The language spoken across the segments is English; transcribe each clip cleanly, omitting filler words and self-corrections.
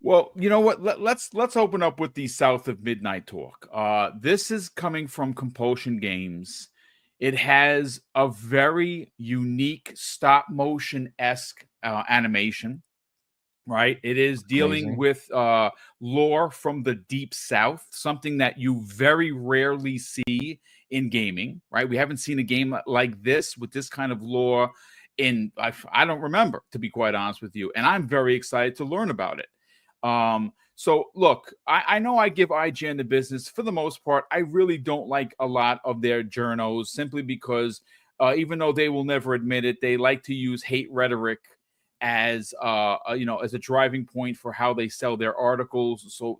Well, you know what? Let's open up with the South of Midnight talk. This is coming from Compulsion Games. It has a very unique stop motion esque animation, right? It is dealing Amazing. with lore from the deep south, something that you very rarely see in gaming, right? We haven't seen a game like this with this kind of lore in I don't remember, to be quite honest with you, and I'm very excited to learn about it. So look, I know I give IGN the business for the most part. I really don't like a lot of their journos simply because even though they will never admit it, they like to use hate rhetoric as as a driving point for how they sell their articles. So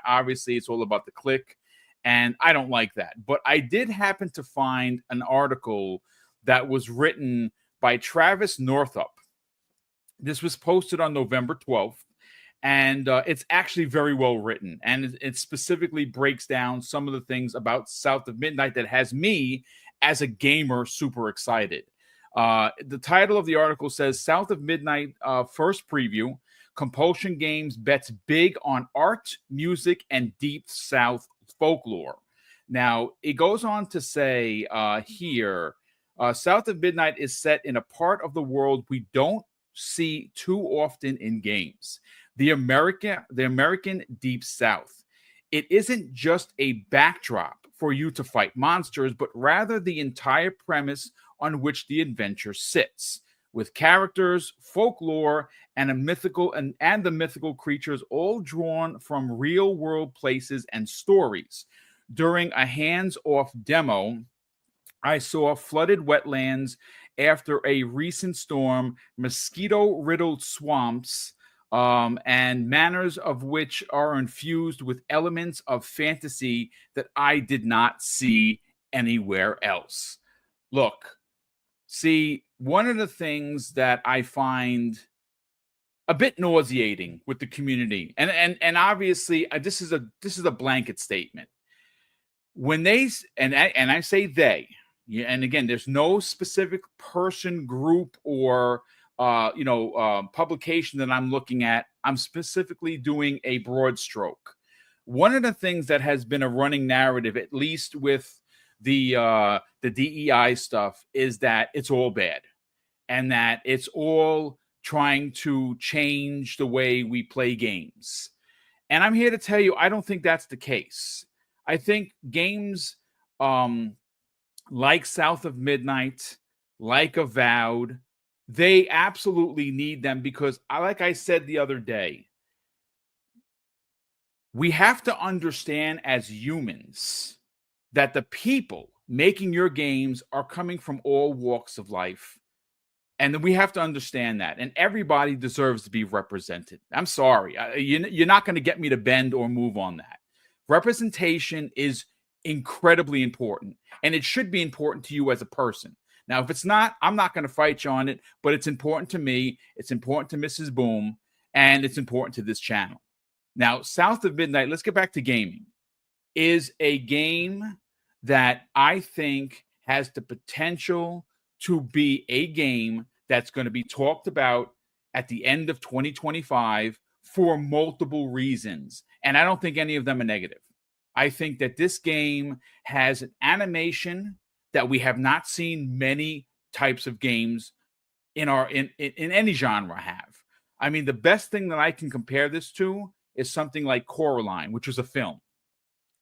obviously it's all about the click, and I don't like that. But I did happen to find an article that was written by Travis Northup. This was posted on November 12th, and it's actually very well written, and it specifically breaks down some of the things about South of Midnight that has me as a gamer super excited. The title of the article says South of Midnight first preview. Compulsion Games bets big on art, music, and deep South folklore. Now, it goes on to say here South of Midnight is set in a part of the world we don't see too often in games, the American Deep South. It isn't just a backdrop for you to fight monsters, but rather the entire premise on which the adventure sits, with characters, folklore, and the mythical creatures all drawn from real world places and stories. During a hands-off demo, I saw flooded wetlands after a recent storm, mosquito-riddled swamps, and manners of which are infused with elements of fantasy that I did not see anywhere else. Look, see, one of the things that I find a bit nauseating with the community, and obviously this is a blanket statement. When they and I say they, yeah, and again, there's no specific person, group, or publication that I'm looking at. I'm specifically doing a broad stroke. One of the things that has been a running narrative, at least with the DEI stuff, is that it's all bad, and that it's all trying to change the way we play games. And I'm here to tell you, I don't think that's the case. I think games like South of Midnight, like Avowed, they absolutely need them because, like I said the other day, we have to understand as humans that the people making your games are coming from all walks of life. And then we have to understand that. And everybody deserves to be represented. I'm sorry. You're not going to get me to bend or move on that. Representation is incredibly important. And it should be important to you as a person. Now, if it's not, I'm not going to fight you on it. But it's important to me. It's important to Mrs. Boom. And it's important to this channel. Now, South of Midnight, let's get back to gaming, is a game that I think has the potential to be a game that's going to be talked about at the end of 2025 for multiple reasons. And I don't think any of them are negative. I think that this game has an animation that we have not seen many types of games in any genre have. I mean, the best thing that I can compare this to is something like Coraline, which was a film,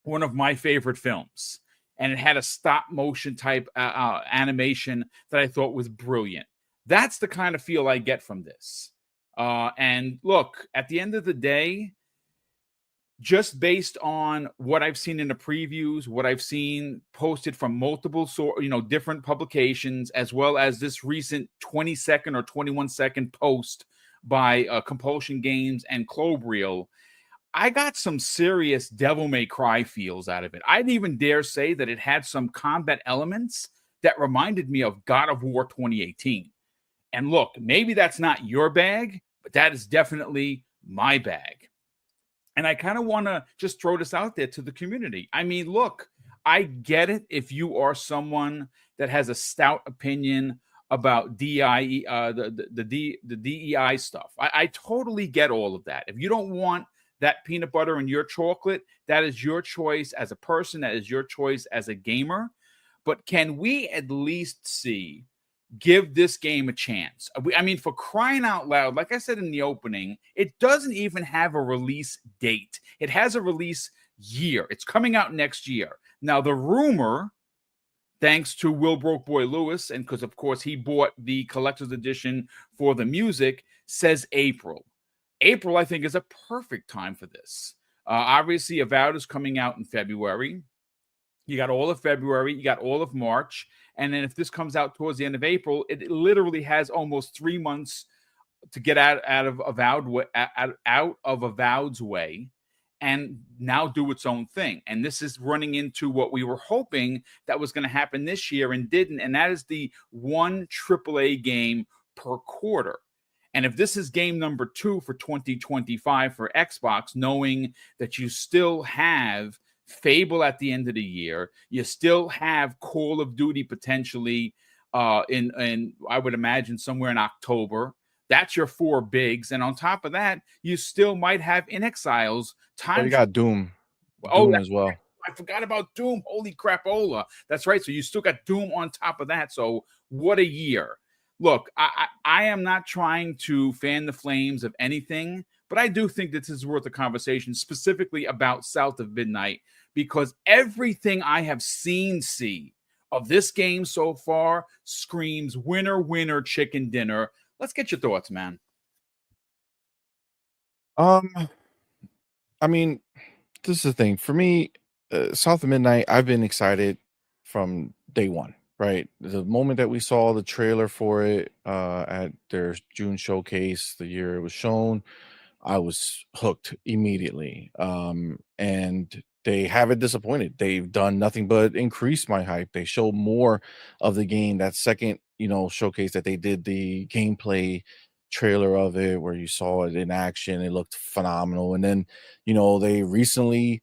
one of my favorite films. And it had a stop motion type animation that I thought was brilliant. That's the kind of feel I get from this. And look, at the end of the day, just based on what I've seen in the previews, what I've seen posted from multiple different publications, as well as this recent 20-second or 21-second post by Compulsion Games and Clobreel, I got some serious Devil May Cry feels out of it. I'd even dare say that it had some combat elements that reminded me of God of War 2018. And look, maybe that's not your bag, but that is definitely my bag. And I kind of want to just throw this out there to the community. I mean, look, I get it if you are someone that has a stout opinion about DI, the DEI stuff. I totally get all of that. If you don't want that peanut butter in your chocolate, that is your choice as a person. That is your choice as a gamer. But can we at least give this game a chance? I mean, for crying out loud, like I said in the opening, it doesn't even have a release date. It has a release year. It's coming out next year. Now, the rumor, thanks to Will Broke Boy Lewis, and because, of course, he bought the collector's edition for the music, says April. April, I think, is a perfect time for this. Obviously, Avowed is coming out in February. You got all of February, you got all of March, and then if this comes out towards the end of April, it literally has almost 3 months to get out of Avowed's way, and now do its own thing. And this is running into what we were hoping that was going to happen this year and didn't, and that is the one AAA game per quarter. And if this is game number 2 for 2025 for Xbox, knowing that you still have Fable at the end of the year, you still have Call of Duty potentially in I would imagine somewhere in October. That's your 4 bigs, and on top of that, you still might have In Exiles. Oh, you got Doom. Oh, Doom as well. I forgot about Doom. Holy crapola. That's right. So you still got Doom on top of that. So what a year. Look, I am not trying to fan the flames of anything, but I do think this is worth a conversation, specifically about South of Midnight, because everything I have seen of this game so far screams winner, winner, chicken dinner. Let's get your thoughts, man. I mean, this is the thing for me. South of Midnight, I've been excited from day one. Right, the moment that we saw the trailer for it at their June showcase, the year it was shown, I was hooked immediately. And they haven't disappointed. They've done nothing but increase my hype. They show more of the game. That second, showcase that they did the gameplay trailer of it, where you saw it in action, it looked phenomenal. And then, they recently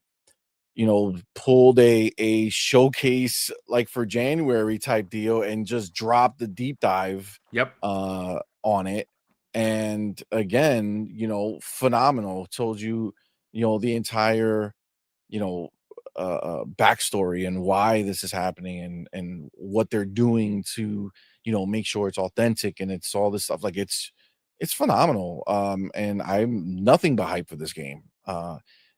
pulled a showcase like for January type deal and just dropped the deep dive on it. And again, phenomenal. Told you, the entire, backstory and why this is happening and what they're doing to, make sure it's authentic and it's all this stuff. Like it's phenomenal. And I'm nothing but hype for this game.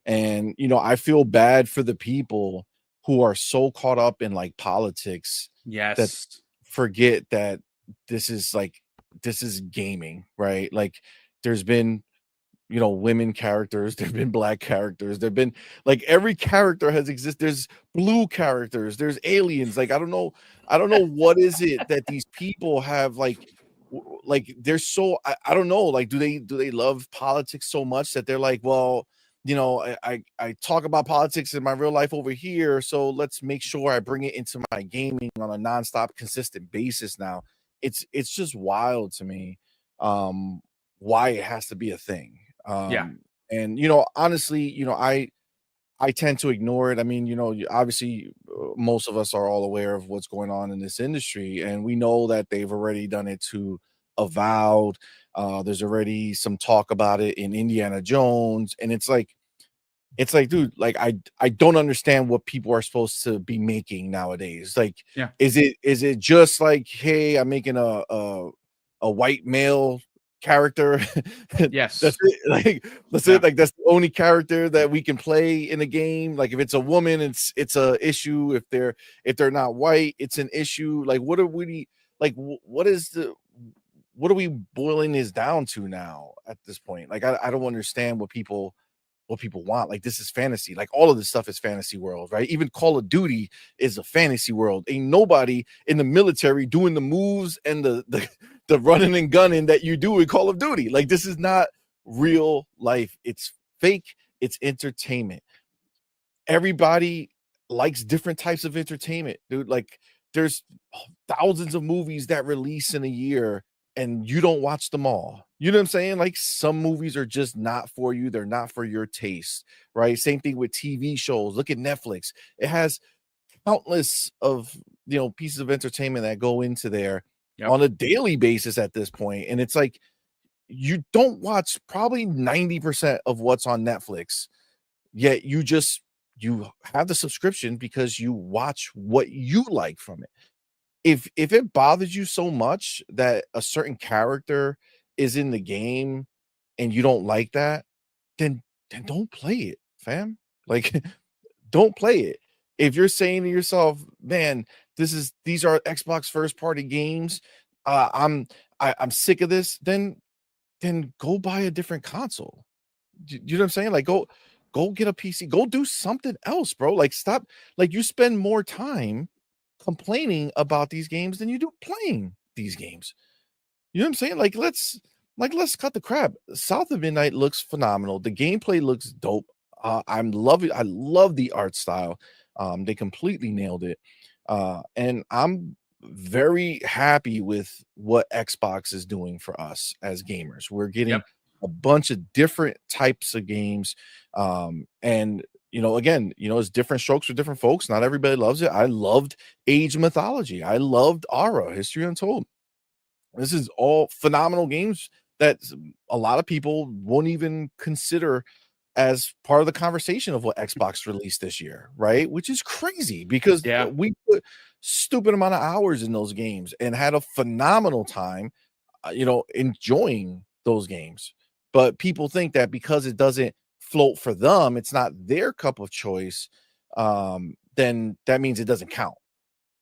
And I feel bad for the people who are so caught up in like politics that forget that this is gaming, right? Like there's been women characters, there've been black characters, there've been like every character has existed. There's blue characters, there's aliens. Like I don't know what is it that these people have like they're so I don't know, like do they love politics so much that they're like, well, I talk about politics in my real life over here, so let's make sure I bring it into my gaming on a nonstop consistent basis now. It's just wild to me why it has to be a thing. And honestly, I tend to ignore it. I mean, obviously most of us are all aware of what's going on in this industry, and we know that they've already done it to Avowed. There's already some talk about it in Indiana Jones, and it's like, dude, like I don't understand what people are supposed to be making nowadays. Like, is it just like, hey, I'm making a white male character? Yes, that's it. Like that's it. Like that's the only character that we can play in a game. Like if it's a woman, it's a issue. If they're not white, it's an issue. Like what are we like? What are we boiling this down to now at this point? Like I don't understand what people want. Like this is fantasy. Like all of this stuff is fantasy world, right? Even Call of Duty is a fantasy world. Ain't nobody in the military doing the moves and the running and gunning that you do in Call of Duty. Like this is not real life. It's fake. It's entertainment. Everybody likes different types of entertainment, dude. Like there's thousands of movies that release in a year and you don't watch them all. You know what I'm saying? Like some movies are just not for you. They're not for your taste, right? Same thing with TV shows. Look at Netflix. It has countless of, pieces of entertainment that go into there. on a daily basis at this point. And it's like, you don't watch probably 90% of what's on Netflix, yet you have the subscription because you watch what you like from it. If it bothers you so much that a certain character is in the game and you don't like that, then don't play it, fam. Like, don't play it. If you're saying to yourself, man, these are Xbox first party games, I'm sick of this, then go buy a different console. You know what I'm saying? Like, go get a PC, go do something else, bro. Like, stop. Like, you spend more time complaining about these games than you do playing these games. You know what I'm saying? Let's cut the crap. South of Midnight looks phenomenal. The gameplay looks dope. I'm loving. I love the art style. They completely nailed it. And I'm very happy with what Xbox is doing for us as gamers. We're getting a bunch of different types of games. And again, it's different strokes for different folks. Not everybody loves it. I loved Age of Mythology. I loved Aura, History Untold. This is all phenomenal games that a lot of people won't even consider as part of the conversation of what Xbox released this year, right? Which is crazy because we put stupid amount of hours in those games and had a phenomenal time, enjoying those games. But people think that because it doesn't float for them, it's not their cup of choice, then that means it doesn't count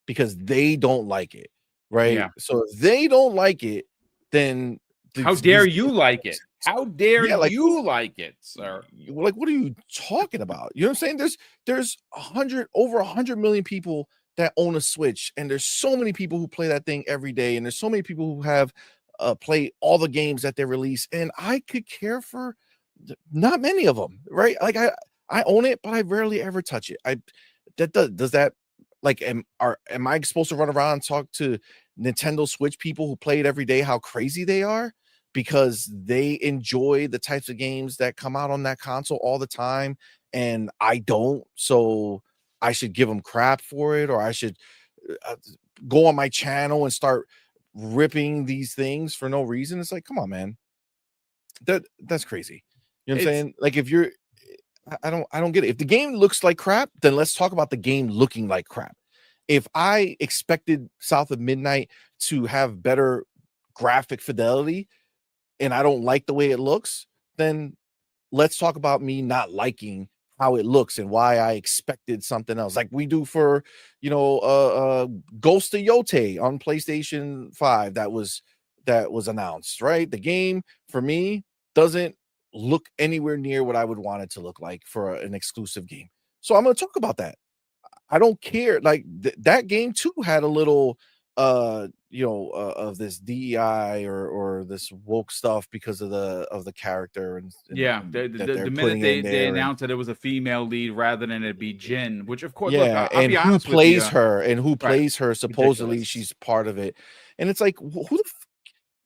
because they don't like it. Right. Yeah. So if they don't like it, then how dare you like it? How dare you like it, sir? Like, what are you talking about? You know what I'm saying? There's over 100 million people that own a Switch, and there's so many people who play that thing every day, and there's so many people who have play all the games that they release, and I could care for not many of them, right? Like, I own it, but I rarely ever touch it. Does that, like, am I supposed to run around and talk to Nintendo Switch people who play it every day how crazy they are because they enjoy the types of games that come out on that console all the time and I don't? So I should give them crap for it, or I should go on my channel and start ripping these things for no reason? It's like, come on, man. That's crazy. You know what I'm saying? Like, if you're I don't get it. If the game looks like crap, then let's talk about the game looking like crap. If I expected South of Midnight to have better graphic fidelity and I don't like the way it looks, then let's talk about me not liking how it looks and why I expected something else, like we do for Ghost of Yote on PlayStation 5 that was announced, right? The game for me doesn't look anywhere near what I would want it to look like for an exclusive game. So I'm going to talk about that. I don't care. Like, that game too had a little of this DEI or this woke stuff because of the character and the minute they announced that it was a female lead rather than it be Jin, which of course, look, I'll be honest with you, and who plays her, supposedly ridiculous. She's part of it, and it's like, who the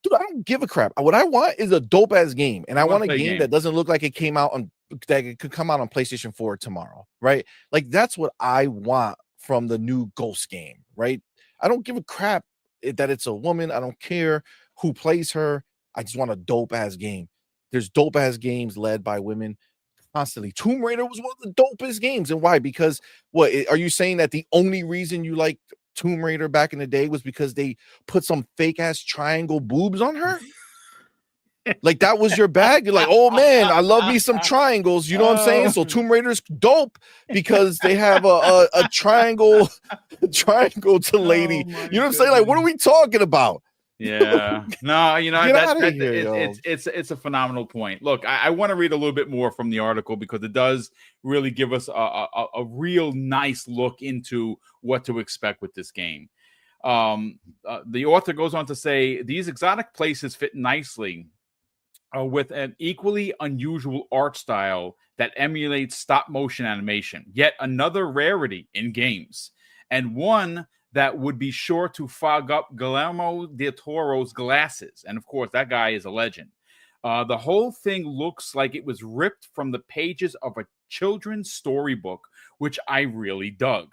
dude, I don't give a crap. What I want is a dope ass game, and I want a game that doesn't look like it came out on that it could come out on PlayStation 4 tomorrow, right? Like, that's what I want from the new Ghost game, right? I don't give a crap that it's a woman. I don't care who plays her. I just want a dope ass game. There's dope ass games led by women constantly. Tomb Raider was one of the dopest games, and why? Because what are you saying, that the only reason you liked Tomb Raider back in the day was because they put some fake ass triangle boobs on her? Like, that was your bag? You're like, oh man, I love me some triangles. You know what I'm saying? So Tomb Raider's dope because they have a triangle to lady. You know what I'm saying? Like, what are we talking about? Yeah. No, it's a phenomenal point. Look, I want to read a little bit more from the article because it does really give us a real nice look into what to expect with this game. The author goes on to say, these exotic places fit nicely with an equally unusual art style that emulates stop motion animation, yet another rarity in games, and one that would be sure to fog up Guillermo del Toro's glasses. And of course, that guy is a legend. The whole thing looks like it was ripped from the pages of a children's storybook, which I really dug.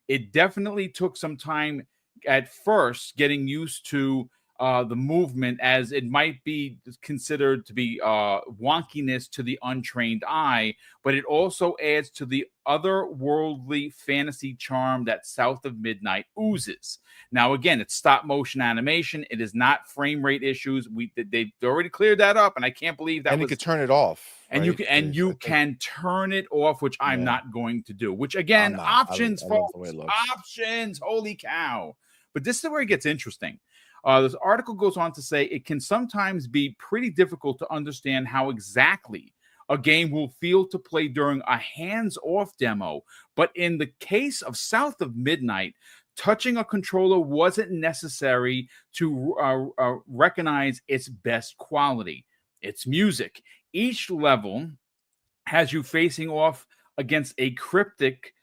It definitely took some time at first getting used to the movement, as it might be considered to be wonkiness to the untrained eye, but it also adds to the otherworldly fantasy charm that South of Midnight oozes. Now, again, it's stop motion animation. It is not frame rate issues. They've already cleared that up, and I can't believe that And you was. could turn it off, And you right? can and There's, I you think, can turn it off, which I'm yeah, not going to do. Which I'm again, not. options, I love the way folks, it looks. options. Holy cow! But this is where it gets interesting. This article goes on to say it can sometimes be pretty difficult to understand how exactly a game will feel to play during a hands-off demo. But in the case of South of Midnight, touching a controller wasn't necessary to recognize its best quality. Its music. Each level has you facing off against a cryptic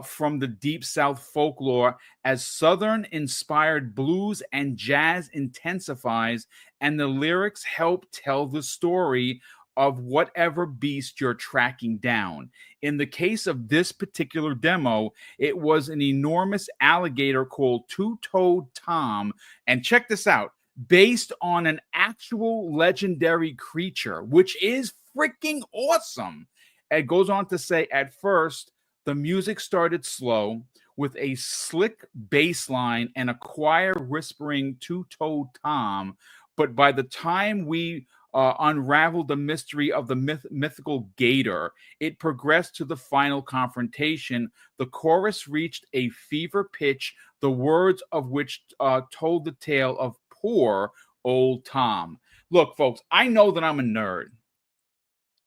from the Deep South folklore as Southern inspired blues and jazz intensifies, and the lyrics help tell the story of whatever beast you're tracking down. In the case of this particular demo, it was an enormous alligator called Two Toed Tom. And check this out, based on an actual legendary creature, which is freaking awesome. It goes on to say at first, the music started slow with a slick bass line and a choir whispering Two Toed Tom. But by the time we unraveled the mystery of the mythical gator, it progressed to the final confrontation. The chorus reached a fever pitch, the words of which told the tale of poor old Tom. Look, folks, I know that I'm a nerd.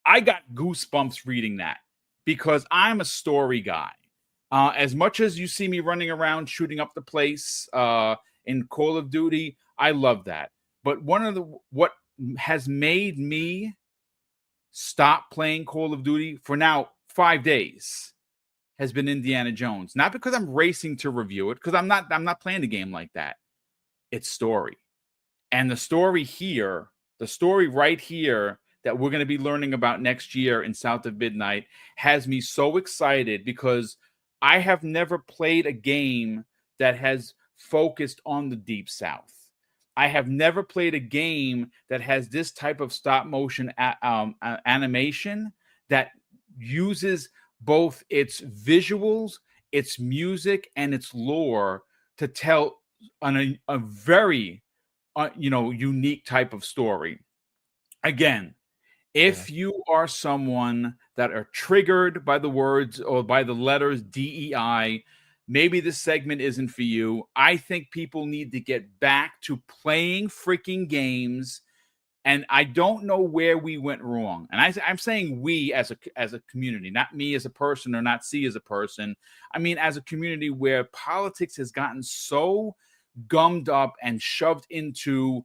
I got goosebumps reading that because I'm a story guy. As much as you see me running around shooting up the place in Call of Duty, I love that. But what has made me stop playing Call of Duty for now 5 days has been Indiana Jones. Not because I'm racing to review it, because I'm not playing a game like that. It's story. And the story right here that we're going to be learning about next year in South of Midnight has me so excited because I have never played a game that has focused on the Deep South. I have never played a game that has this type of stop motion animation that uses both its visuals, its music, and its lore to tell a very unique type of story. Again, Yeah. if you are someone that are triggered by the words or by the letters DEI, maybe this segment isn't for you. I think people need to get back to playing freaking games. And I don't know where we went wrong. And I'm saying we as a community, not me as a person or not C as a person. I mean, as a community where politics has gotten so gummed up and shoved into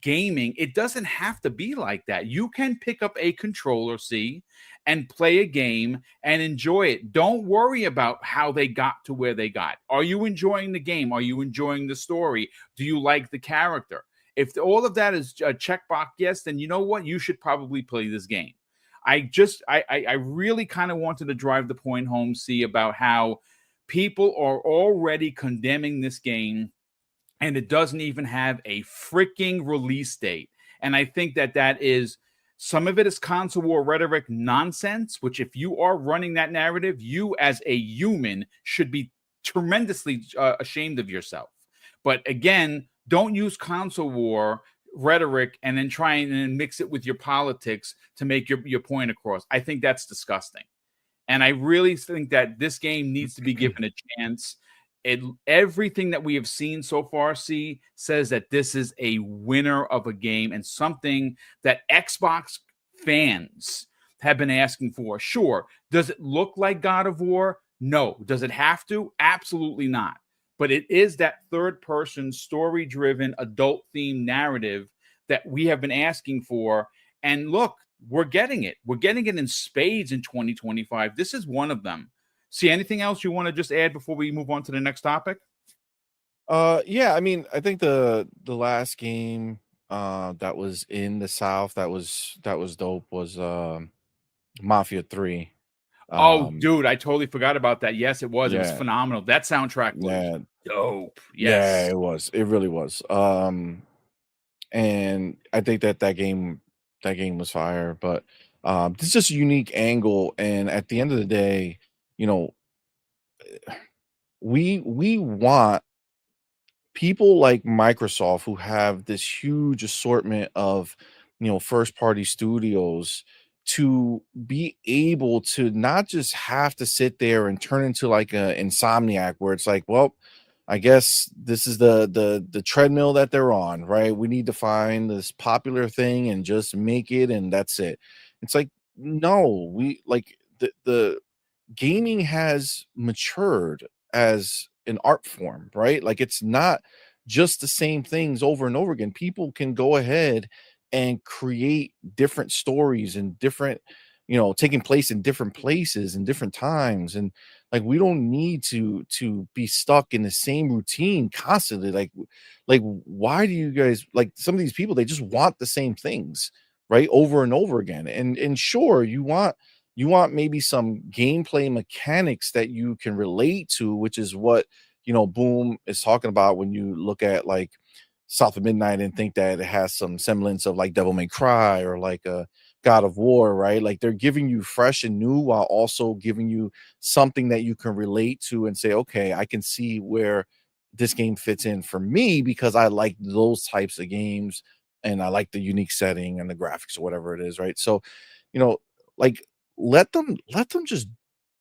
gaming, it doesn't have to be like that. You can pick up a controller, see, and play a game and enjoy it. Don't worry about how they got to where they got. Are you enjoying the game? Are you enjoying the story? Do you like the character? If all of that is a checkbox yes, then you know what? You should probably play this game. I really kind of wanted to drive the point home, see, about how people are already condemning this game and it doesn't even have a freaking release date. And I think that is some of it is console war rhetoric nonsense, which if you are running that narrative, you as a human should be tremendously ashamed of yourself. But again, don't use console war rhetoric and then try and mix it with your politics to make your point across. I think that's disgusting. And I really think that this game needs to be given a chance. Everything that we have seen so far, says that this is a winner of a game and something that Xbox fans have been asking for. Sure. Does it look like God of War? No. Does it have to? Absolutely not. But it is that third-person, story-driven, adult-themed narrative that we have been asking for. And look, we're getting it. We're getting it in spades in 2025. This is one of them. See, anything else you want to just add before we move on to the next topic? Yeah, I mean, I think the last game that was in the South that was dope was Mafia 3. Oh, dude, I totally forgot about that. Yes, it was. It was Yeah, phenomenal. That soundtrack was yeah. Dope. Yeah, Yes. it was. It really was. And I think that game was fire, but it's just a unique angle. And at the end of the day, you know, we want people like Microsoft who have this huge assortment of, first party studios to be able to not just have to sit there and turn into like a insomniac where it's like, well, I guess this is the treadmill that they're on, right? We need to find this popular thing and just make it and that's it. It's like, no, we like the gaming has matured as an art form, right? Like it's not just the same things over and over again. People can go ahead and create different stories and different, taking place in different places and different times. And like we don't need to be stuck in the same routine constantly. Like why do you guys like some of these people, they just want the same things, right? Over and over again. And sure, you want maybe some gameplay mechanics that you can relate to, which is what Boom is talking about when you look at like South of Midnight and think that it has some semblance of like Devil May Cry or like a God of War, right? Like they're giving you fresh and new while also giving you something that you can relate to and say, okay, I can see where this game fits in for me because I like those types of games and I like the unique setting and the graphics or whatever it is, right? So, you know, like let them just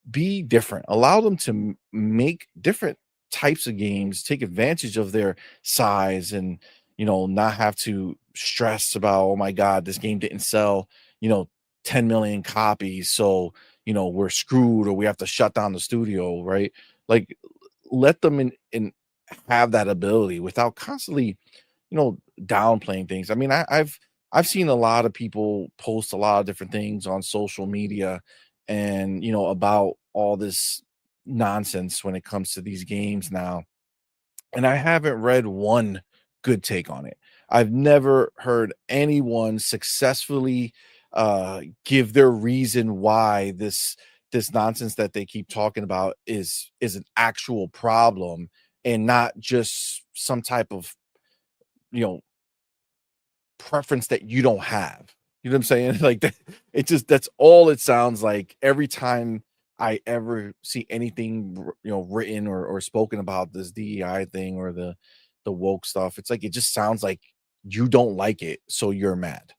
be different. Allow them to make different types of games, take advantage of their size and not have to stress about, oh my god, this game didn't sell, you know, 10 million copies, so we're screwed or we have to shut down the studio, right? Like let them in have that ability without constantly downplaying things. I mean, I've seen a lot of people post a lot of different things on social media and about all this nonsense when it comes to these games now. And I haven't read one good take on it. I've never heard anyone successfully give their reason why this nonsense that they keep talking about is an actual problem and not just some type of you know preference that you don't have. You know what I'm saying? Like that, it just that's all it sounds like every time I ever see anything written or spoken about this DEI thing or the woke stuff. It's like it just sounds like you don't like it, so you're mad.